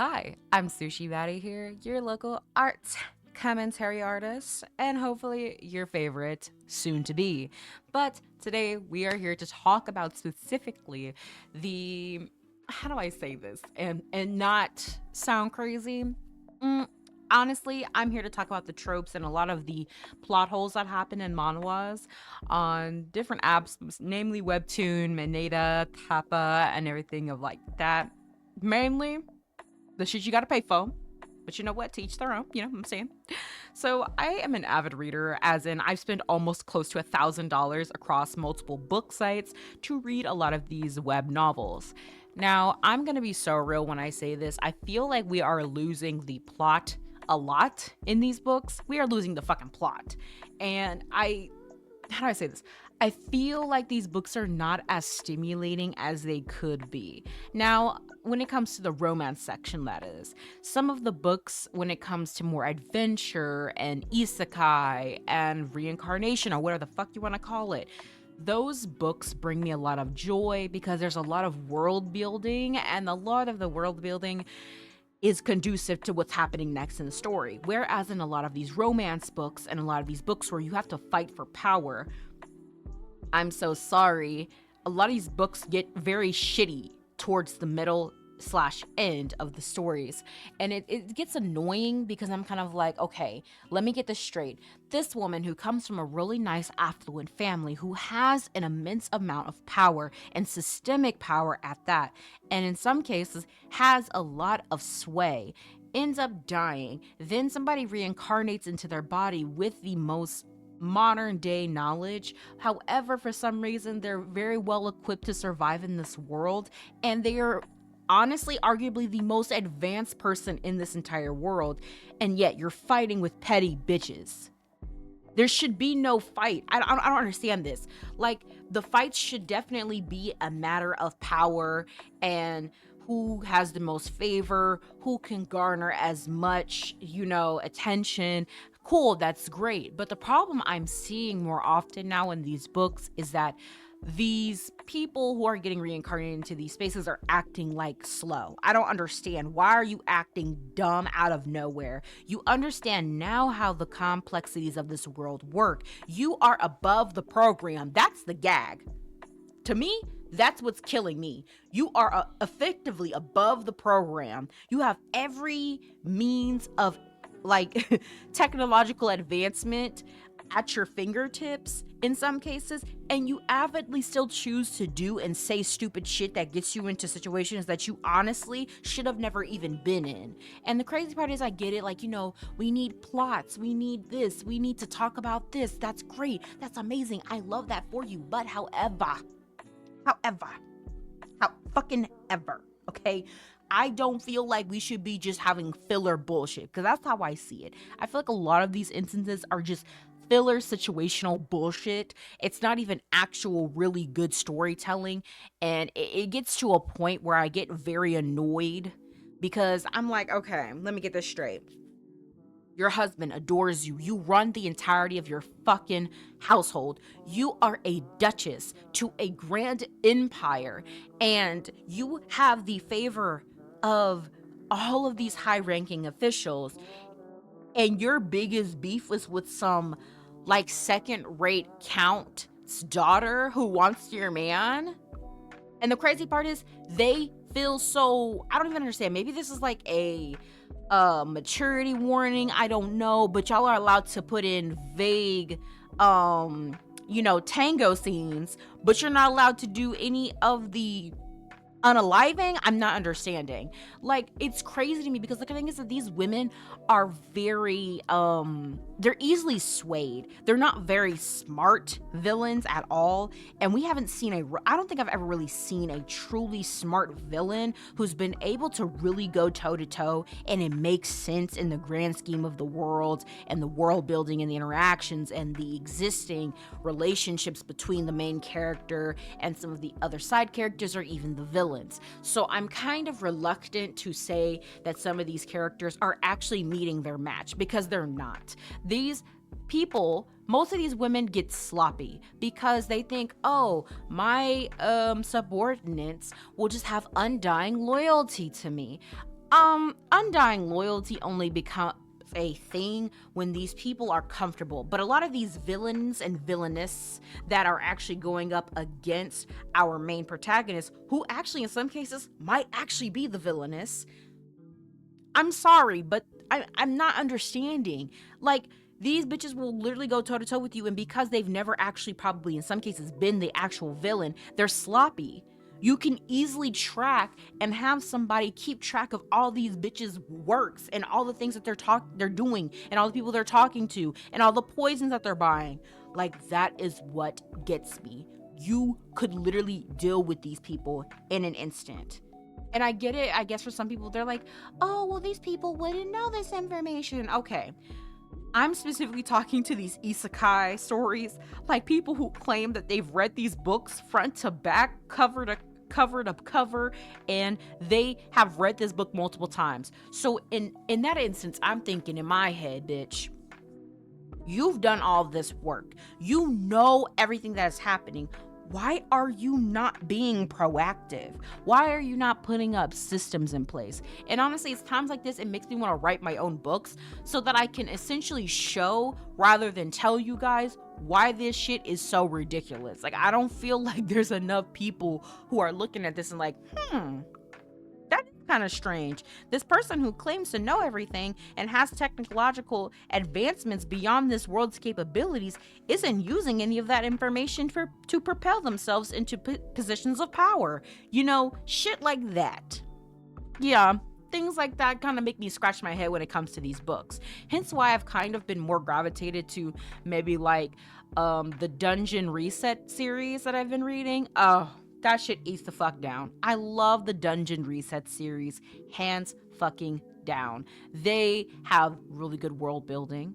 Hi, I'm Sushi Batty here, your local arts commentary artist, and hopefully your favorite soon to be. But today we are here to talk about specifically the how do I say this and not sound crazy? Mm, Honestly, I'm here to talk about the tropes and a lot of the plot holes that happen in manhwas on different apps, namely Webtoon, Manada, Kappa, and everything of like that. Mainly the shit you gotta pay for. But you know what? To each their own. You know what I'm saying? So I am an avid reader, as in I've spent almost close to $1,000 across multiple book sites to read a lot of these web novels. Now, I'm gonna be so real when I say this. I feel like we are losing the plot a lot in these books. We are losing the fucking plot. And how do I say this? I feel like these books are not as stimulating as they could be. Now, when it comes to the romance section, that is, some of the books, when it comes to more adventure and isekai and reincarnation or whatever the fuck you want to call it, those books bring me a lot of joy because there's a lot of world building, and a lot of the world building is conducive to what's happening next in the story. Whereas in a lot of these romance books and a lot of these books where you have to fight for power, I'm so sorry. A lot of these books get very shitty towards the middle slash end of the stories. And it gets annoying because I'm kind of like, okay, let me get this straight. This woman who comes from a really nice, affluent family who has an immense amount of power and systemic power at that, and in some cases has a lot of sway, ends up dying. Then somebody reincarnates into their body with the most modern day knowledge. However, for some reason, they're very well equipped to survive in this world, and they are honestly arguably the most advanced person in this entire world, and yet you're fighting with petty bitches. There should be no fight. I don't understand this. Like, the fights should definitely be a matter of power and who has the most favor, who can garner as much, attention. Cool, that's great. But the problem I'm seeing more often now in these books is that these people who are getting reincarnated into these spaces are acting like slow. I don't understand. Why are you acting dumb out of nowhere? You understand now how the complexities of this world work. You are above the program. That's the gag. To me, that's what's killing me. You are effectively above the program. You have every means of like technological advancement at your fingertips in some cases, and you avidly still choose to do and say stupid shit that gets you into situations that you honestly should have never even been in. And the crazy part is, I get it, like, we need plots, we need this, we need to talk about this. That's great, that's amazing, I love that for you. But however, how fucking ever, okay? I don't feel like we should be just having filler bullshit, because that's how I see it. I feel like a lot of these instances are just filler situational bullshit. It's not even actual really good storytelling, and it gets to a point where I get very annoyed because I'm like, okay, let me get this straight. Your husband adores you. You run the entirety of your fucking household. You are a duchess to a grand empire, and you have the favor of all of these high ranking officials. And your biggest beef was with some like second rate count's daughter who wants your man. And the crazy part is, they feel so, I don't even understand. Maybe this is like a maturity warning, I don't know, but y'all are allowed to put in vague tango scenes, but you're not allowed to do any of the unaliving. I'm not understanding. Like, it's crazy to me because the thing is that these women are very they're easily swayed. They're not very smart villains at all, and we haven't seen I don't think I've ever really seen a truly smart villain who's been able to really go toe to toe and it makes sense in the grand scheme of the world and the world building and the interactions and the existing relationships between the main character and some of the other side characters or even the villains. So I'm kind of reluctant to say that some of these characters are actually meeting their match, because they're not. These people, most of these women get sloppy because they think, oh, my subordinates will just have undying loyalty to me. Undying loyalty only becomes a thing when these people are comfortable. But a lot of these villains and villainess that are actually going up against our main protagonist, who actually in some cases might actually be the villainess. I'm sorry, but I'm not understanding. Like, these bitches will literally go toe to toe with you, and because they've never actually, probably in some cases, been the actual villain, they're sloppy. You can easily track and have somebody keep track of all these bitches' works and all the things that they're doing and all the people they're talking to and all the poisons that they're buying. Like, that is what gets me. You could literally deal with these people in an instant. And I get it. I guess for some people, they're like, oh, well, these people wouldn't know this information. Okay. I'm specifically talking to these isekai stories, like people who claim that they've read these books front to back, cover to cover, and they have read this book multiple times. So in that instance, I'm thinking in my head, bitch, you've done all this work. You know everything that is happening. Why are you not being proactive? Why are you not putting up systems in place? And honestly, it's times like this, it makes me want to write my own books so that I can essentially show rather than tell you guys why this shit is so ridiculous. Like, I don't feel like there's enough people who are looking at this and like, that is kind of strange. This person who claims to know everything and has technological advancements beyond this world's capabilities isn't using any of that information to propel themselves into positions of power. You know, shit like that. Yeah, things like that kind of make me scratch my head when it comes to these books. Hence why I've kind of been more gravitated to maybe like the Dungeon Reset series that I've been reading. Oh, that shit eats the fuck down. I love the Dungeon Reset series, hands fucking down. They have really good world building.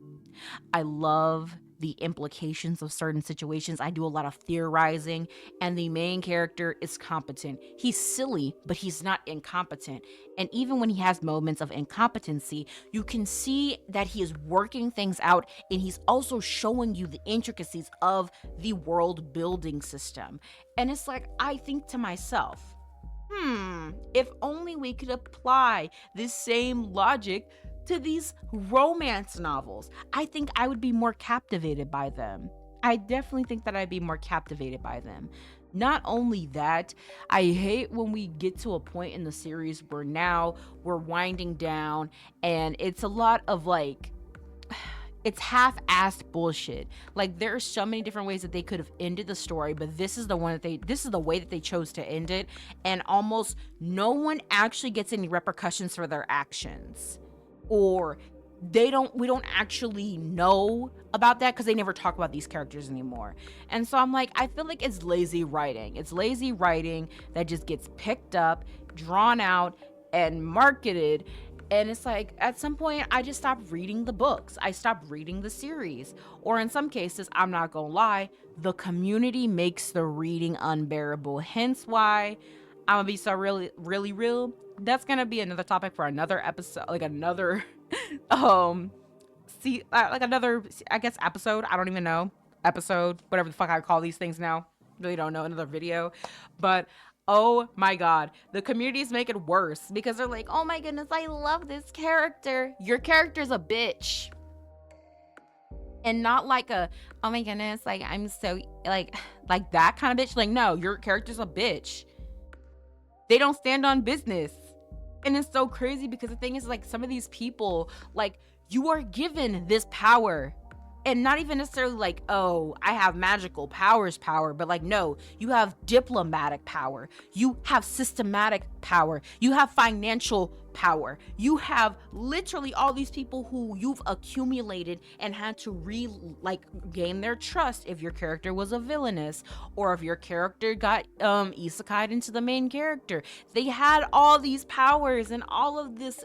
I love the implications of certain situations. I do a lot of theorizing, and the main character is competent. He's silly, but he's not incompetent. And even when he has moments of incompetency, you can see that he is working things out, and he's also showing you the intricacies of the world building system. And it's like, I think to myself, if only we could apply this same logic to these romance novels. I think I would be more captivated by them. I definitely think that I'd be more captivated by them. Not only that, I hate when we get to a point in the series where now we're winding down and it's a lot of like, it's half-assed bullshit. Like, there are so many different ways that they could have ended the story, but this is the way that they chose to end it, and almost no one actually gets any repercussions for their actions. Or we don't actually know about that because they never talk about these characters anymore. And so I'm like, I feel like it's lazy writing. It's lazy writing that just gets picked up, drawn out, and marketed. And it's like, at some point, I just stopped reading the books. I stopped reading the series. Or in some cases, I'm not gonna lie, the community makes the reading unbearable. Hence why I'm gonna be so really, really real. That's gonna be another topic for another episode, like another, like another, I guess, episode. I don't even know. Episode, whatever the fuck I call these things now. Really don't know. Another video. But oh my god, the communities make it worse because they're like, oh my goodness, I love this character. Your character's a bitch. And not like a, oh my goodness, like I'm so like that kind of bitch. Like, no, your character's a bitch. They don't stand on business. And it's so crazy because the thing is, like, some of these people, like, you are given this power. And not even necessarily like, oh, I have magical powers power, but like, no, you have diplomatic power. You have systematic power. You have financial power. You have literally all these people who you've accumulated and had to gain their trust if your character was a villainess or if your character got isekai'd into the main character. They had all these powers and all of this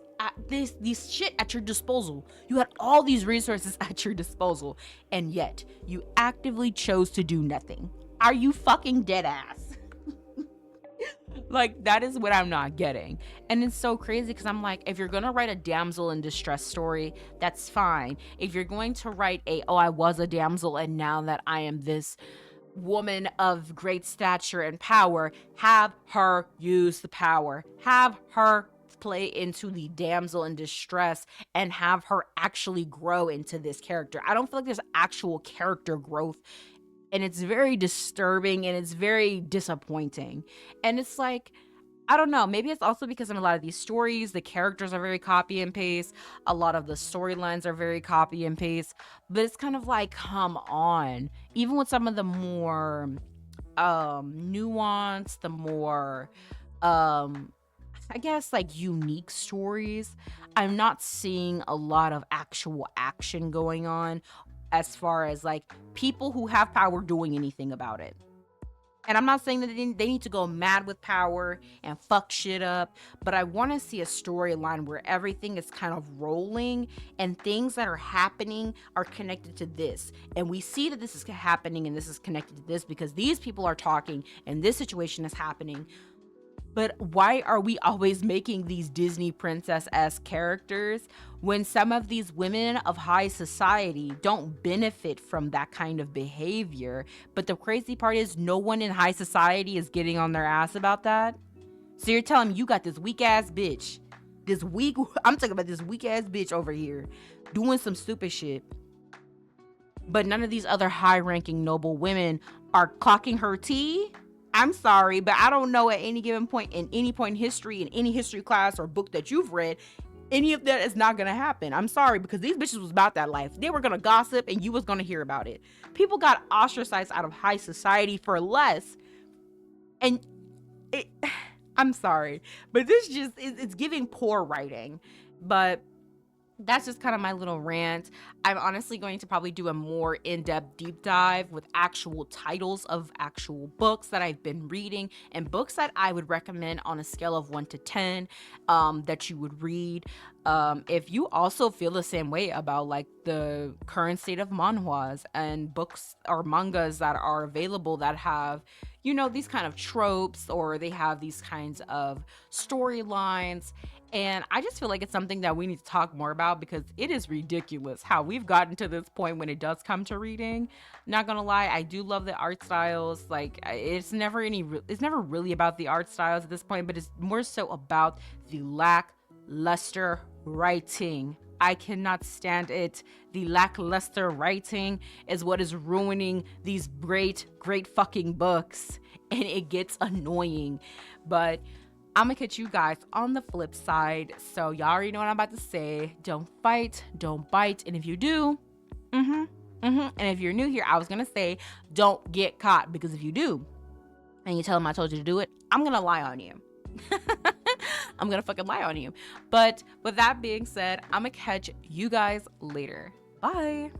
shit at your disposal. You had all these resources at your disposal, and yet you actively chose to do nothing. Are you fucking dead ass? Like, that is what I'm not getting. And it's so crazy because I'm like, if you're gonna write a damsel in distress story, that's fine. If you're going to write I was a damsel and now that I am this woman of great stature and power, have her use the power. Have her play into the damsel in distress and have her actually grow into this character. I don't feel like there's actual character growth, and it's very disturbing and it's very disappointing. And it's like, I don't know, maybe it's also because in a lot of these stories the characters are very copy and paste, a lot of the storylines are very copy and paste, but it's kind of like, come on. Even with some of the more nuanced, the more um I guess like unique stories, I'm not seeing a lot of actual action going on as far as like people who have power doing anything about it. And I'm not saying that they need to go mad with power and fuck shit up, but I want to see a storyline where everything is kind of rolling and things that are happening are connected to this. And we see that this is happening and this is connected to this because these people are talking and this situation is happening. But why are we always making these Disney princess-esque characters when some of these women of high society don't benefit from that kind of behavior? But the crazy part is no one in high society is getting on their ass about that. So you're telling me you got this weak ass bitch, I'm talking about this weak ass bitch over here doing some stupid shit. But none of these other high ranking noble women are clocking her tea? I'm sorry, but I don't know at any given point in history, in any history class or book that you've read, any of that is not gonna happen. I'm sorry, because these bitches was about that life. They were gonna gossip and you was gonna hear about it. People got ostracized out of high society for less. And I'm sorry, but this just it's giving poor writing. But that's just kind of my little rant. I'm honestly going to probably do a more in-depth deep dive with actual titles of actual books that I've been reading and books that I would recommend on a scale of 1 to 10 that you would read. If you also feel the same way about like the current state of manhwas and books or mangas that are available that have, you know, these kind of tropes or they have these kinds of storylines. And I just feel like it's something that we need to talk more about because it is ridiculous how we've gotten to this point when it does come to reading. Not gonna lie, I do love the art styles. Like it's never really about the art styles at this point, but it's more so about the lackluster writing. I cannot stand it. The lackluster writing is what is ruining these great fucking books, and it gets annoying. But I'm gonna catch you guys on the flip side. So y'all already know what I'm about to say. Don't fight, don't bite. And if you do, and if you're new here, I was gonna say, don't get caught. Because if you do, and you tell them I told you to do it, I'm gonna lie on you. I'm gonna fucking lie on you. But with that being said, I'm gonna catch you guys later. Bye.